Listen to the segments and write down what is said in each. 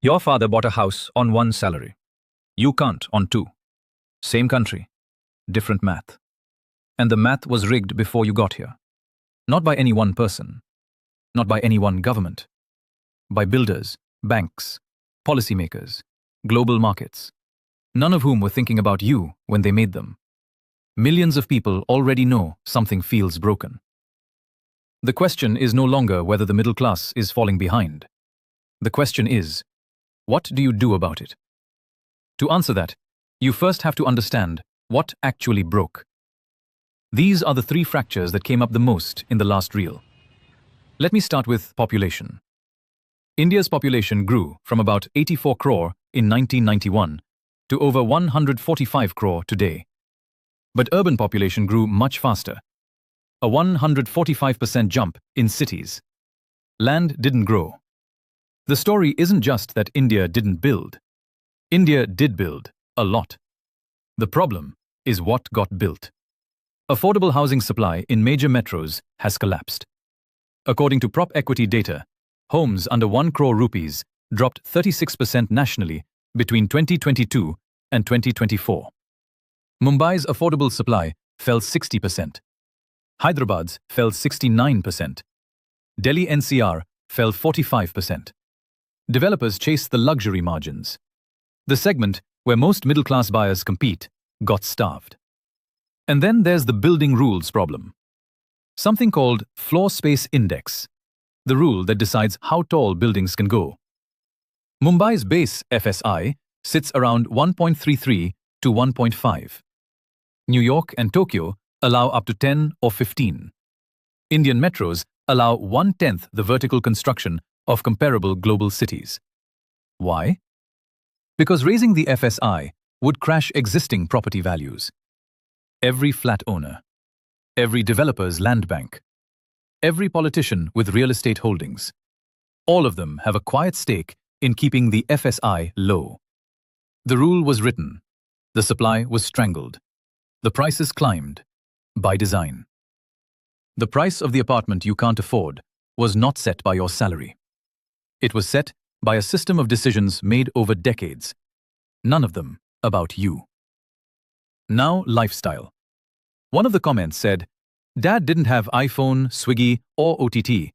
Your father bought a house on one salary. You can't on two. Same country, different math. And the math was rigged before you got here. Not by any one person, not by any one government, by builders, banks, policymakers, global markets, none of whom were thinking about you when they made them. Millions of people already know something feels broken. The question is no longer whether the middle class is falling behind. The question is, what do you do about it? To answer that, you first have to understand what actually broke. These are the three fractures that came up the most in the last reel. Let me start with population. India's population grew from about 84 crore in 1991 to over 145 crore today. But urban population grew much faster. A 145% jump in cities. Land didn't grow. The story isn't just that India didn't build. India did build a lot. The problem is what got built. Affordable housing supply in major metros has collapsed. According to Prop Equity data, homes under 1 crore rupees dropped 36% nationally between 2022 and 2024. Mumbai's affordable supply fell 60%. Hyderabad's fell 69%. Delhi-NCR fell 45%. Developers chased the luxury margins. The segment where most middle-class buyers compete got starved. And then there's the building rules problem. Something called floor space index, the rule that decides how tall buildings can go. Mumbai's base FSI sits around 1.33 to 1.5. New York and Tokyo allow up to 10 or 15. Indian metros allow 1/10 the vertical construction of comparable global cities. Why? Because raising the FSI would crash existing property values. Every flat owner, every developer's land bank, every politician with real estate holdings, all of them have a quiet stake in keeping the FSI low. The rule was written, the supply was strangled, the prices climbed, by design. The price of the apartment you can't afford was not set by your salary. It was set by a system of decisions made over decades, none of them about you. Now, lifestyle. One of the comments said, "Dad didn't have iPhone, Swiggy, or OTT.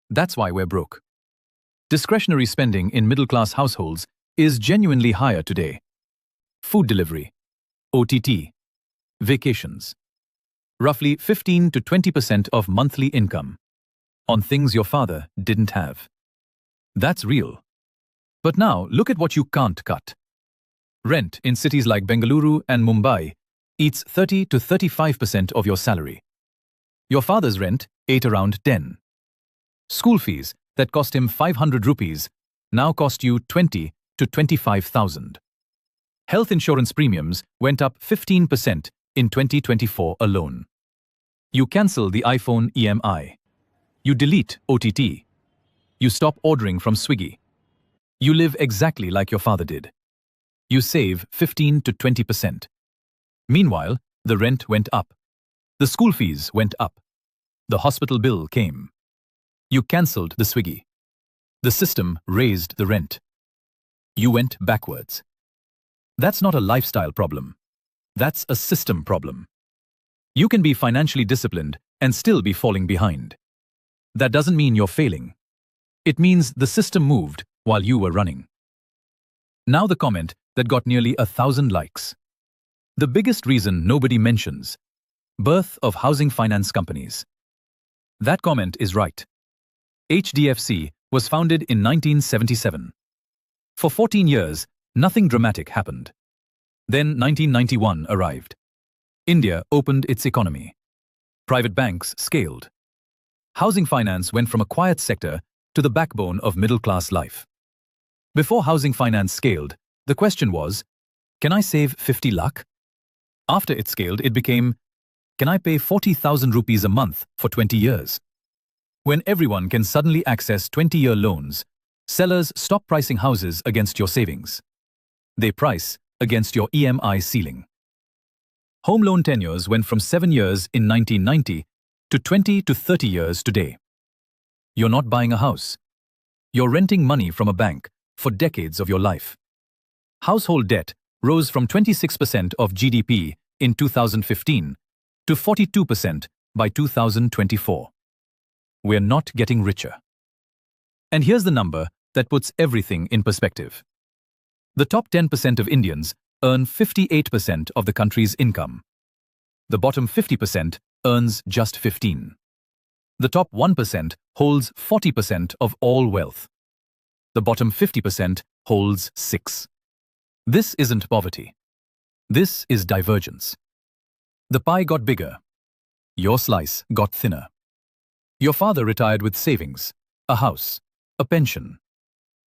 That's why we're broke." Discretionary spending in middle-class households is genuinely higher today. Food delivery, OTT, vacations. Roughly 15 to 20% of monthly income on things your father didn't have. That's real. But now, look at what you can't cut. Rent in cities like Bengaluru and Mumbai eats 30 to 35% of your salary. Your father's rent ate around 10. School fees that cost him 500 rupees now cost you 20 to 25,000. Health insurance premiums went up 15% in 2024 alone. You cancel the iPhone EMI. You delete OTT. You stop ordering from Swiggy. You live exactly like your father did. You save 15 to 20%. Meanwhile, the rent went up. The school fees went up. The hospital bill came. You cancelled the Swiggy. The system raised the rent. You went backwards. That's not a lifestyle problem. That's a system problem. You can be financially disciplined and still be falling behind. That doesn't mean you're failing. It means the system moved while you were running. Now the comment that got nearly 1,000 likes. The biggest reason nobody mentions: birth of housing finance companies. That comment is right. HDFC was founded in 1977. For 14 years, nothing dramatic happened. Then 1991 arrived. India opened its economy. Private banks scaled. Housing finance went from a quiet sector to the backbone of middle-class life. Before housing finance scaled, the question was, can I save 50 lakh? After it scaled, it became, can I pay 40,000 rupees a month for 20 years? When everyone can suddenly access 20-year loans, sellers stop pricing houses against your savings. They price against your EMI ceiling. Home loan tenures went from 7 years in 1990 to 20 to 30 years today. You're not buying a house. You're renting money from a bank for decades of your life. Household debt rose from 26% of GDP in 2015 to 42% by 2024. We're not getting richer. And here's the number that puts everything in perspective. The top 10% of Indians earn 58% of the country's income. The bottom 50% earns just 15%. The top 1% holds 40% of all wealth. The bottom 50% holds 6%. This isn't poverty. This is divergence. The pie got bigger. Your slice got thinner. Your father retired with savings, a house, a pension.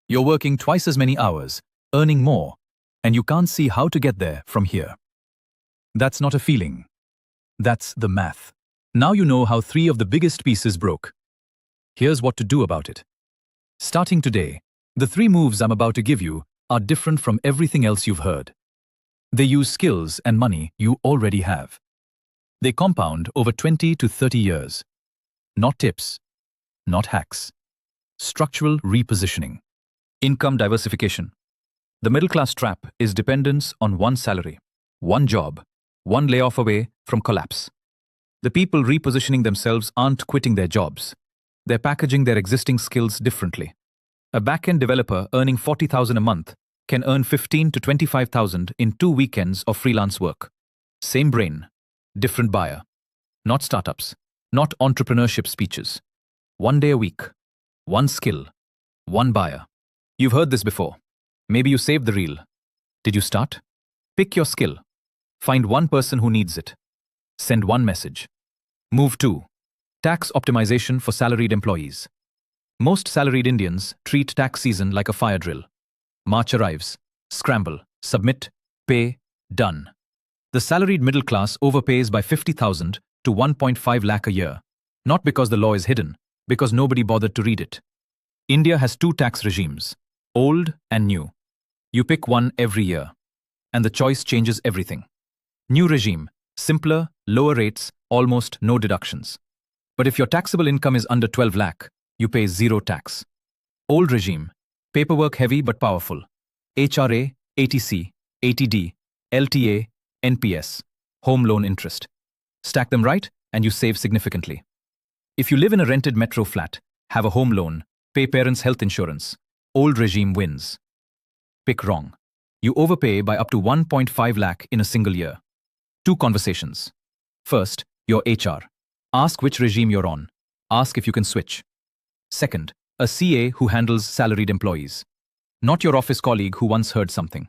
You're working twice as many hours, earning more, and you can't see how to get there from here. That's not a feeling. That's the math. Now you know how 3 of the biggest pieces broke. Here's what to do about it. Starting today, the 3 moves I'm about to give you are different from everything else you've heard. They use skills and money you already have. They compound over 20 to 30 years. Not tips, not hacks. Structural repositioning. Income diversification. The middle-class trap is dependence on one salary, one job, one layoff away from collapse. The people repositioning themselves aren't quitting their jobs. They're packaging their existing skills differently. A back-end developer earning 40,000 a month can earn 15 to 25,000 in 2 weekends of freelance work. Same brain, different buyer. Not startups, not entrepreneurship speeches. 1 day a week, one skill, one buyer. You've heard this before. Maybe you saved the reel. Did you start? Pick your skill. Find one person who needs it. Send one message. Move 2. Tax optimization for salaried employees. Most salaried Indians treat tax season like a fire drill. March arrives. Scramble. Submit. Pay. Done. The salaried middle class overpays by 50,000 to 1.5 lakh a year. Not because the law is hidden, because nobody bothered to read it. India has 2 tax regimes, old and new. You pick one every year, and the choice changes everything. New regime, simpler, lower rates, almost no deductions. But if your taxable income is under 12 lakh, you pay 0 tax. Old regime, paperwork heavy but powerful. HRA, ATC, ATD, LTA, NPS, home loan interest. Stack them right and you save significantly. If you live in a rented metro flat, have a home loan, pay parents' health insurance, old regime wins. Pick wrong. You overpay by up to 1.5 lakh in a single year. 2 conversations. First, your HR. Ask which regime you're on. Ask if you can switch. Second, a CA who handles salaried employees. Not your office colleague who once heard something.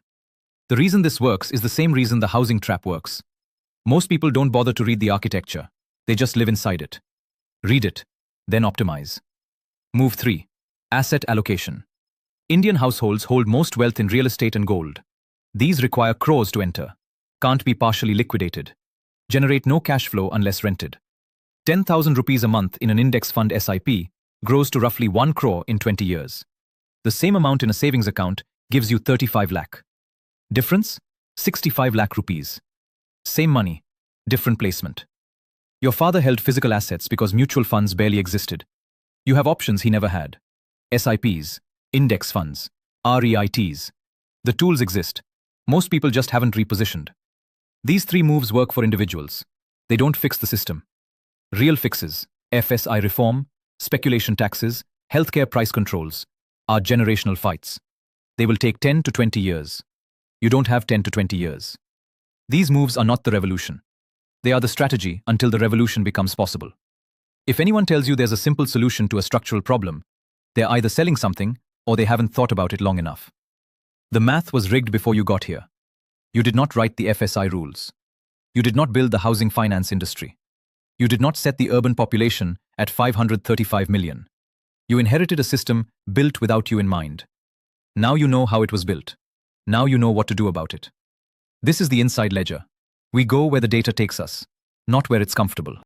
The reason this works is the same reason the housing trap works. Most people don't bother to read the architecture. They just live inside it. Read it, then optimize. Move 3. Asset allocation. Indian households hold most wealth in real estate and gold. These require crores to enter. Can't be partially liquidated. Generate no cash flow unless rented. 10,000 rupees a month in an index fund SIP grows to roughly 1 crore in 20 years. The same amount in a savings account gives you 35 lakh. Difference? 65 lakh rupees. Same money, different placement. Your father held physical assets because mutual funds barely existed. You have options he never had. SIPs, index funds, REITs. The tools exist. Most people just haven't repositioned. These 3 moves work for individuals. They don't fix the system. Real fixes, FSI reform, speculation taxes, healthcare price controls, are generational fights. They will take 10 to 20 years. You don't have 10 to 20 years. These moves are not the revolution. They are the strategy until the revolution becomes possible. If anyone tells you there's a simple solution to a structural problem, they're either selling something or they haven't thought about it long enough. The math was rigged before you got here. You did not write the FSI rules. You did not build the housing finance industry. You did not set the urban population at 535 million. You inherited a system built without you in mind. Now you know how it was built. Now you know what to do about it. This is the inside ledger. We go where the data takes us, not where it's comfortable.